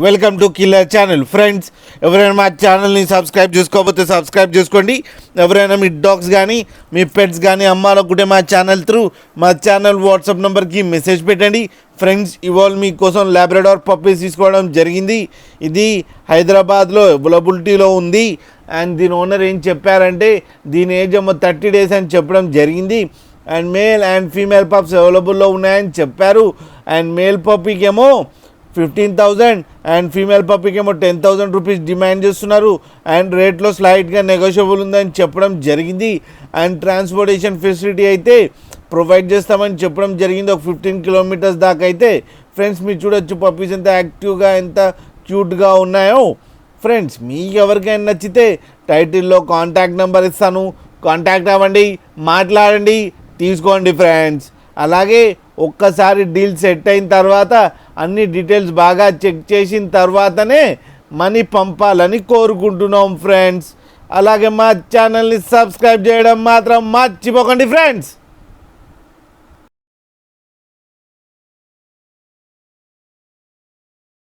Welcome to killer channel. Friends, ఎవరైనా మా ఛానల్ని సబ్స్క్రైబ్ చేసుకోకపోతే సబ్స్క్రైబ్ చేసుకోండి. ఎవరైనా మీ డాగ్స్ కానీ మీ పెట్స్ కానీ అమ్మాలనుకుంటే మా ఛానల్ వాట్సాప్ నెంబర్కి మెసేజ్ పెట్టండి. ఫ్రెండ్స్, ఇవాళ మీకోసం లాబ్రడార్ పప్పీస్ తీసుకోవడం జరిగింది. ఇది హైదరాబాద్లో అవైలబిలిటీలో ఉంది. అండ్ దీని ఓనర్ ఏం చెప్పారంటే దీని ఏజ్ ఏమో 30 days అని చెప్పడం జరిగింది. And male and female pups అవైలబుల్లో ఉన్నాయని చెప్పారు. అండ్ మేల్ పప్పీకి ఏమో 15,000 అండ్ ఫీమేల్ పప్పీకి ఏమో 10,000 రూపీస్ డిమాండ్ చేస్తున్నారు. అండ్ రేట్లో స్లైట్గా నెగోషియబుల్ ఉందని చెప్పడం జరిగింది. అండ్ ట్రాన్స్పోర్టేషన్ ఫెసిలిటీ అయితే ప్రొవైడ్ చేస్తామని చెప్పడం జరిగింది. ఒక 15 kilometers దాకా అయితే. ఫ్రెండ్స్, మీరు చూడొచ్చు పప్పీస్ ఎంత యాక్టివ్గా ఎంత క్యూట్గా ఉన్నాయో. ఫ్రెండ్స్, మీకు ఎవరికైనా నచ్చితే టైటిల్లో కాంటాక్ట్ నెంబర్ ఇస్తాను, కాంటాక్ట్ అవ్వండి, మాట్లాడండి, తీసుకోండి. ఫ్రెండ్స్, అలాగే ఒక్కసారి డీల్ సెట్ అయిన తర్వాత అన్ని డీటెయిల్స్ బాగా చెక్ చేసిన తర్వాతనే మనీ పంపాలని కోరుకుంటున్నాం. ఫ్రెండ్స్, అలాగే మా ఛానల్ని సబ్స్క్రైబ్ చేయడం మాత్రం మర్చిపోకండి. ఫ్రెండ్స్.